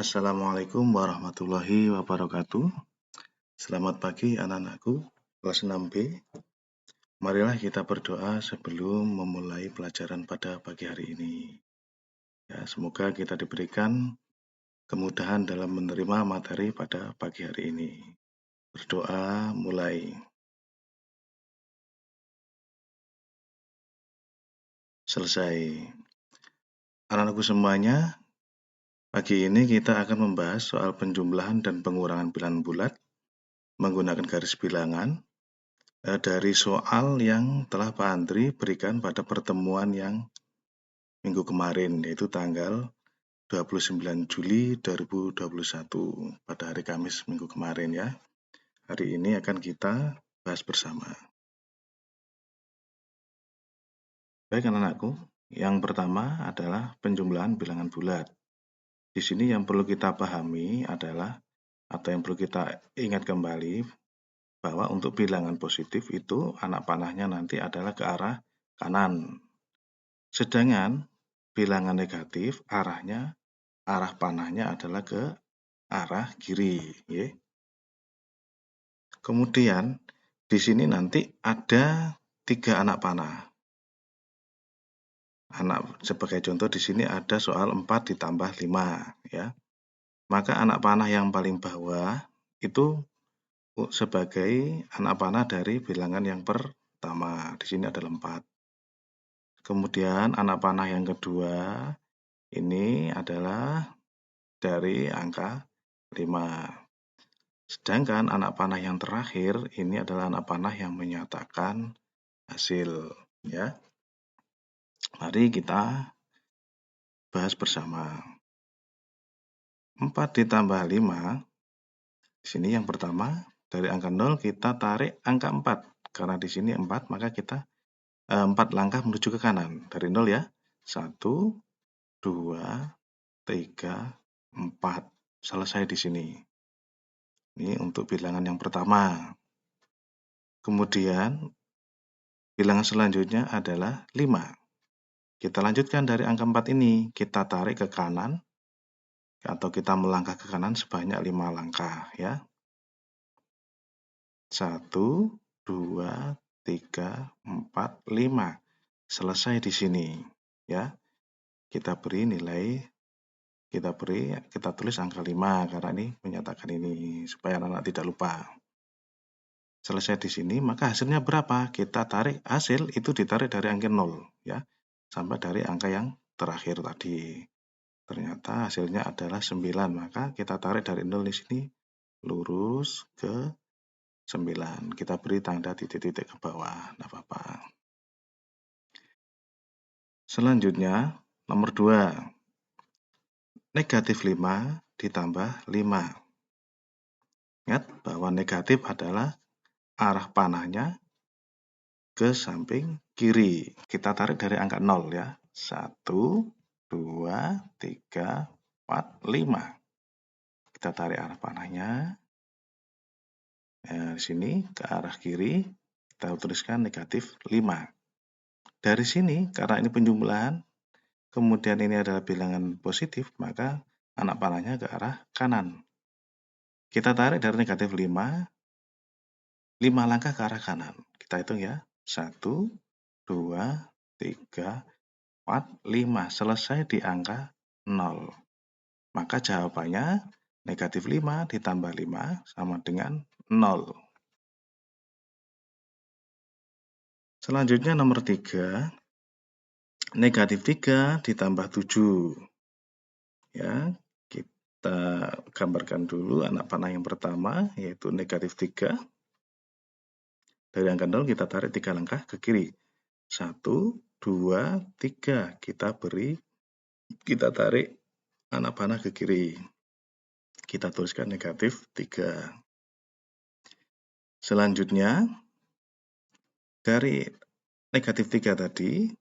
Assalamualaikum warahmatullahi wabarakatuh. Selamat pagi anak-anakku, kelas 6B. Marilah kita berdoa sebelum memulai pelajaran pada pagi hari ini. Ya, semoga kita diberikan kemudahan dalam menerima materi pada pagi hari ini. Berdoa mulai. Selesai. Anak-anakku semuanya, pagi ini kita akan membahas soal penjumlahan dan pengurangan bilangan bulat menggunakan garis bilangan dari soal yang telah Pak Andri berikan pada pertemuan yang minggu kemarin, yaitu tanggal 29 Juli 2021 pada hari Kamis minggu kemarin ya. Hari ini akan kita bahas bersama. Baik anak-anakku, yang pertama adalah penjumlahan bilangan bulat. Di sini yang perlu kita pahami adalah, atau yang perlu kita ingat kembali, bahwa untuk bilangan positif itu anak panahnya nanti adalah ke arah kanan. Sedangkan bilangan negatif arah panahnya adalah ke arah kiri. Ya. Kemudian di sini nanti ada 3 anak panah. Sebagai contoh di sini ada soal 4 ditambah 5 ya. Maka anak panah yang paling bawah itu sebagai anak panah dari bilangan yang pertama. Di sini ada 4. Kemudian anak panah yang kedua ini adalah dari angka 5. Sedangkan anak panah yang terakhir ini adalah anak panah yang menyatakan hasil ya. Mari kita bahas bersama. 4 ditambah 5, di sini yang pertama dari angka 0 kita tarik angka 4. Karena di sini 4 maka kita 4 langkah menuju ke kanan. Dari 0 ya. 1, 2, 3, 4. Selesai di sini. Ini untuk bilangan yang pertama. Kemudian bilangan selanjutnya adalah 5. Kita lanjutkan dari angka 4 ini. Kita tarik ke kanan atau kita melangkah ke kanan sebanyak 5 langkah ya. 1, 2, 3, 4, 5. Selesai di sini ya. Kita tulis angka 5 karena ini menyatakan ini supaya anak-anak tidak lupa. Selesai di sini, maka hasilnya berapa? Kita tarik hasil itu ditarik dari angka 0 ya, sampai dari angka yang terakhir tadi. Ternyata hasilnya adalah 9, maka kita tarik dari 0 di sini lurus ke 9. Kita beri tanda titik-titik ke bawah, tidak apa-apa. Selanjutnya, nomor 2. Negatif 5 ditambah 5. Ingat bahwa negatif adalah arah panahnya ke samping kiri. Kita tarik dari angka 0 ya. 1, 2, 3, 4, 5. Kita tarik arah panahnya. Di sini ke arah kiri, kita tuliskan negatif 5. Dari sini, karena ini penjumlahan, kemudian ini adalah bilangan positif, maka anak panahnya ke arah kanan. Kita tarik dari negatif 5, 5 langkah ke arah kanan. Kita hitung ya. 1, 2, 3, 4, 5. Selesai di angka 0. Maka jawabannya negatif 5 ditambah 5 sama dengan 0. Selanjutnya nomor 3. Negatif 3 ditambah 7. Ya, kita gambarkan dulu anak panah yang pertama, yaitu negatif 3. Dari angka 0 kita tarik 3 langkah ke kiri. 1, 2, 3. Kita tarik anak panah ke kiri. Kita tuliskan negatif 3. Selanjutnya, dari negatif 3 tadi,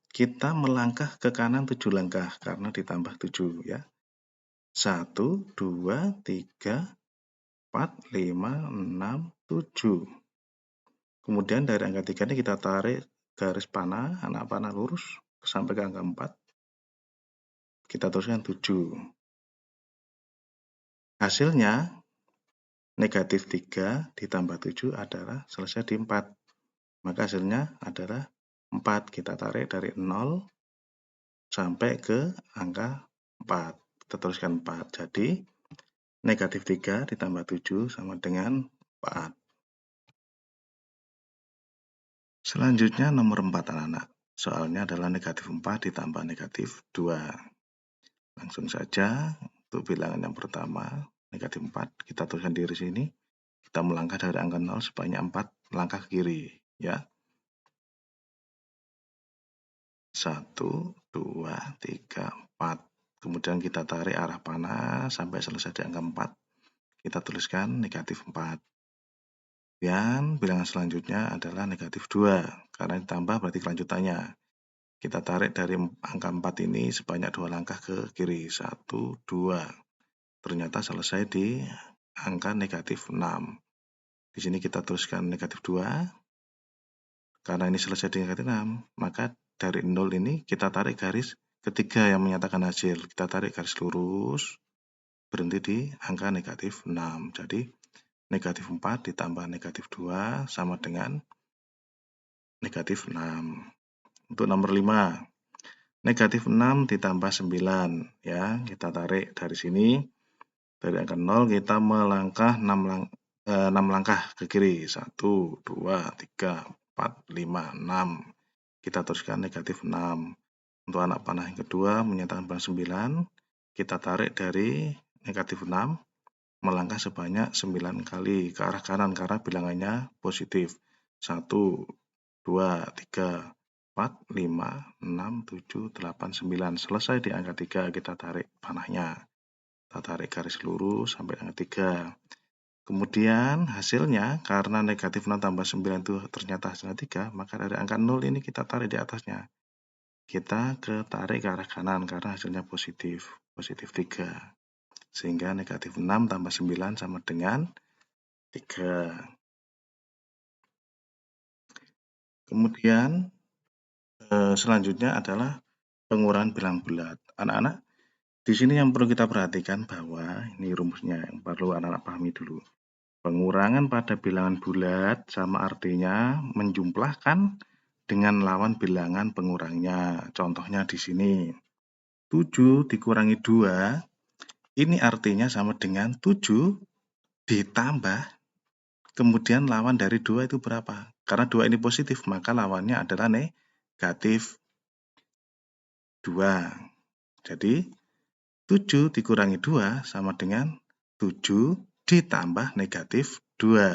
kita melangkah ke kanan 7 langkah karena ditambah 7 ya. 1, 2, 3, 4, 5, 6, 7. Kemudian dari angka 3 ini kita tarik garis panah, anak panah lurus sampai ke angka 4. Kita tuliskan 7. Hasilnya negatif 3 ditambah 7 adalah selesai di 4. Maka hasilnya adalah 4. Kita tarik dari 0 sampai ke angka 4. Kita teruskan 4. Jadi negatif 3 ditambah 7 sama dengan 4. Selanjutnya nomor 4 anak-anak. Soalnya adalah negatif 4 ditambah negatif 2. Langsung saja untuk bilangan yang pertama, negatif 4, kita tuliskan di sini. Kita melangkah dari angka 0 sebanyak 4 langkah ke kiri, ya. 1, 2, 3, 4. Kemudian kita tarik arah panah sampai selesai di angka 4. Kita tuliskan negatif 4. Dan bilangan selanjutnya adalah negatif 2. Karena ditambah berarti kelanjutannya. Kita tarik dari angka 4 ini sebanyak 2 langkah ke kiri. 1, 2. Ternyata selesai di angka negatif 6. Di sini kita tuliskan negatif 2. Karena ini selesai di negatif 6, maka dari 0 ini kita tarik garis ketiga yang menyatakan hasil. Kita tarik garis lurus, berhenti di angka negatif 6. Jadi negatif 4 ditambah negatif 2 sama dengan negatif 6. Untuk nomor 5, negatif 6 ditambah 9. Ya, kita tarik dari sini. Dari angka 0 kita melangkah 6 langkah ke kiri. 1, 2, 3, 4, 5, 6. Kita teruskan negatif 6. Untuk anak panah yang kedua menyatakan bilangan 9. Kita tarik dari negatif 6. Melangkah sebanyak 9 kali ke arah kanan karena bilangannya positif. 1, 2, 3, 4, 5, 6, 7, 8, 9. Selesai di angka 3 kita tarik panahnya. Kita tarik garis lurus sampai angka 3. Kemudian hasilnya karena negatif 6 tambah 9 itu ternyata hasilnya 3, maka dari angka 0 ini kita tarik di atasnya. Kita tarik ke arah kanan karena hasilnya positif 3. Sehingga negatif 6 tambah 9 sama dengan 3. Kemudian selanjutnya adalah pengurangan bilangan bulat. Anak-anak, di sini yang perlu kita perhatikan bahwa ini rumusnya yang perlu anak-anak pahami dulu. Pengurangan pada bilangan bulat sama artinya menjumlahkan dengan lawan bilangan pengurangnya. Contohnya di sini 7 dikurangi 2, ini artinya sama dengan 7 ditambah, kemudian lawan dari 2 itu berapa? Karena 2 ini positif, maka lawannya adalah negatif 2. Jadi 7 dikurangi 2 sama dengan 7 ditambah negatif 2.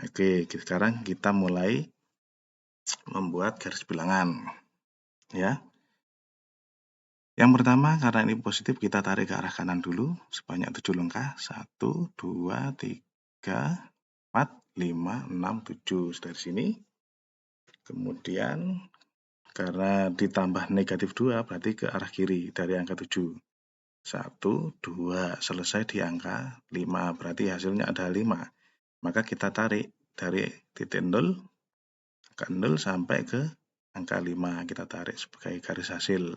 Oke, sekarang kita mulai membuat garis bilangan. Ya. Yang pertama, karena ini positif, kita tarik ke arah kanan dulu sebanyak 7 langkah. 1, 2, 3, 4, 5, 6, 7. Dari sini. Kemudian karena ditambah negatif 2 berarti ke arah kiri dari angka 7. 1, 2, selesai di angka 5. Berarti hasilnya ada 5. Maka kita tarik dari titik 0, angka 0 sampai ke angka 5. Kita tarik sebagai garis hasil.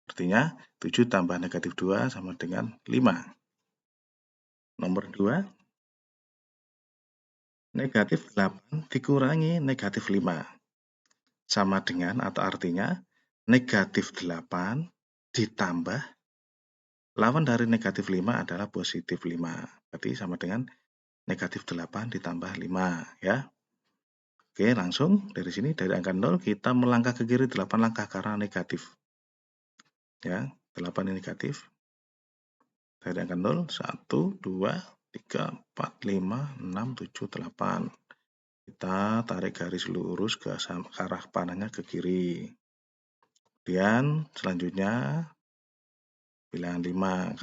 Artinya 7 tambah negatif 2 sama dengan 5. Nomor 2, negatif 8 dikurangi negatif 5. Sama dengan atau artinya negatif 8 ditambah lawan dari negatif 5 adalah positif 5. Berarti sama dengan negatif 8 ditambah 5. Ya. Oke, langsung dari sini dari angka 0 kita melangkah ke kiri 8 langkah karena negatif. Ya, 8 ini negatif. Dari angka 0, 1, 2, 3, 4, 5, 6, 7, 8. Kita tarik garis lurus ke arah panahnya ke kiri. Kemudian selanjutnya bilangan 5.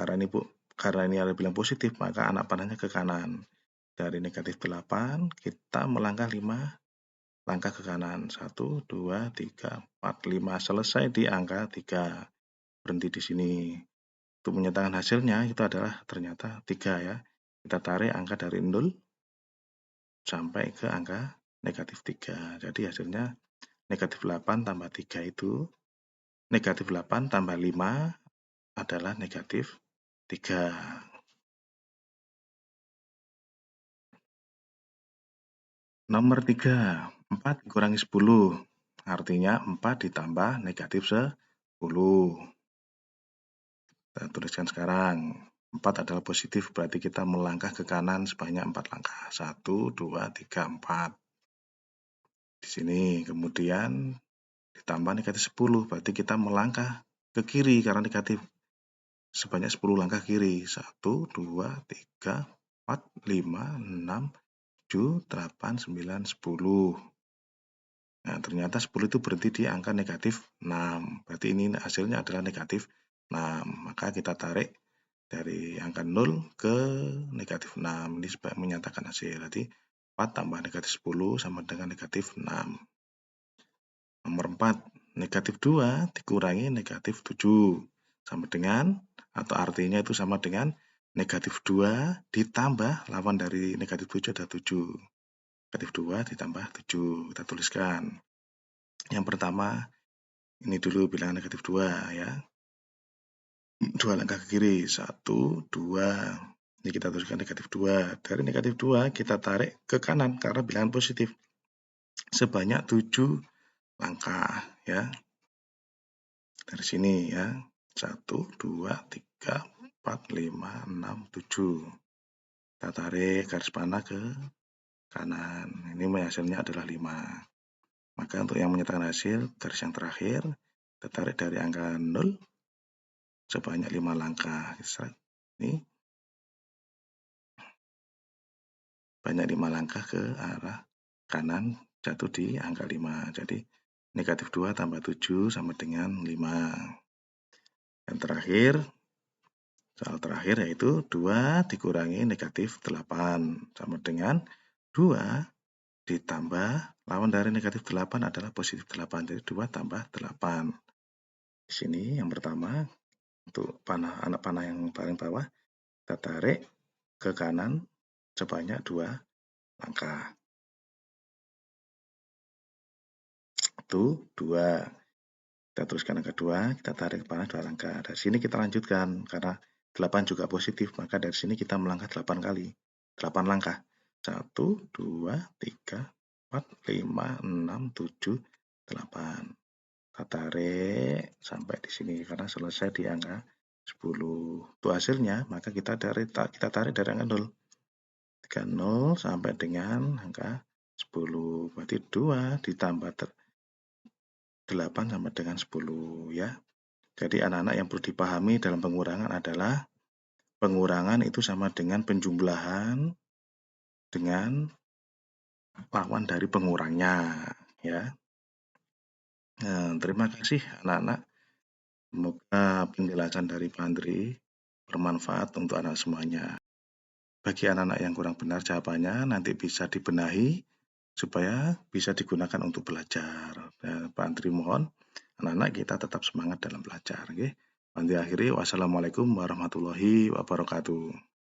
Karena ini ada bilangan positif, maka anak panahnya ke kanan. Dari negatif 8, kita melangkah 5 langkah ke kanan. 1, 2, 3, 4, 5. Selesai di angka 3. Berhenti di sini. Untuk menyatakan hasilnya itu adalah ternyata 3 ya. Kita tarik angka dari 0 sampai ke angka negatif 3. Jadi hasilnya negatif 8 tambah 3 itu, negatif 8 tambah 5 adalah negatif 3. Nomor 3, 4 dikurangi 10. Artinya 4 ditambah negatif 10. Kita tuliskan sekarang. 4 adalah positif, berarti kita melangkah ke kanan sebanyak 4 langkah. 1, 2, 3, 4. Di sini, kemudian ditambah negatif 10, berarti kita melangkah ke kiri karena negatif. Sebanyak 10 langkah kiri. 1, 2, 3, 4, 5, 6, 7, 8, 9, 10. Nah, ternyata 10 itu berhenti di angka negatif 6. Berarti ini hasilnya adalah negatif 6. Maka kita tarik dari angka 0 ke negatif 6. Ini sebagai menyatakan hasil. Berarti 4 tambah negatif 10 sama dengan negatif 6. Nomor 4, negatif 2 dikurangi negatif 7. Sama dengan, atau artinya itu sama dengan negatif 2 ditambah lawan dari negatif 7 ada 7. Negatif 2 ditambah 7. Kita tuliskan. Yang pertama, ini dulu bilangan negatif 2 ya. 2 langkah ke kiri. 1, 2. Ini kita tuliskan negatif 2. Dari negatif 2 kita tarik ke kanan karena bilangan positif. Sebanyak 7 langkah ya. Dari sini ya. 1, 2, 3, 4, 5, 6, 7. Kita tarik garis panah ke kanan. Ini hasilnya adalah 5. Maka untuk yang menyatakan hasil, garis yang terakhir, kita tarik dari angka 0 sebanyak 5 langkah. Ini banyak 5 langkah ke arah kanan, jatuh di angka 5. Jadi negatif 2 tambah 7 sama dengan 5. Yang terakhir, soal terakhir yaitu 2 dikurangi negatif 8 sama dengan 2 ditambah lawan dari negatif 8 adalah positif 8. Jadi 2 tambah 8. Di sini yang pertama, untuk anak panah yang paling bawah, kita tarik ke kanan sebanyak 2 langkah. 1, 2. Kita teruskan angka 2, kita tarik ke panah 2 langkah. Dari sini kita lanjutkan, karena 8 juga positif, maka dari sini kita melangkah 8 kali. 8 langkah. 1, 2, 3, 4, 5, 6, 7, 8. Kita tarik sampai di sini, karena selesai di angka 10. Itu hasilnya, maka kita tarik dari angka 0. 0 sampai dengan angka 10. Berarti 2 ditambah 8 sama dengan 10 ya. Jadi anak-anak yang perlu dipahami dalam pengurangan adalah pengurangan itu sama dengan penjumlahan dengan lawan dari pengurangnya ya. Nah, terima kasih anak-anak. Semoga penjelasan dari Pak Andri bermanfaat untuk anak semuanya. Bagi anak-anak yang kurang benar jawabannya nanti bisa dibenahi supaya bisa digunakan untuk belajar. Pak Andri mohon anak-anak kita tetap semangat dalam belajar. Nanti akhiri, wassalamualaikum warahmatullahi wabarakatuh.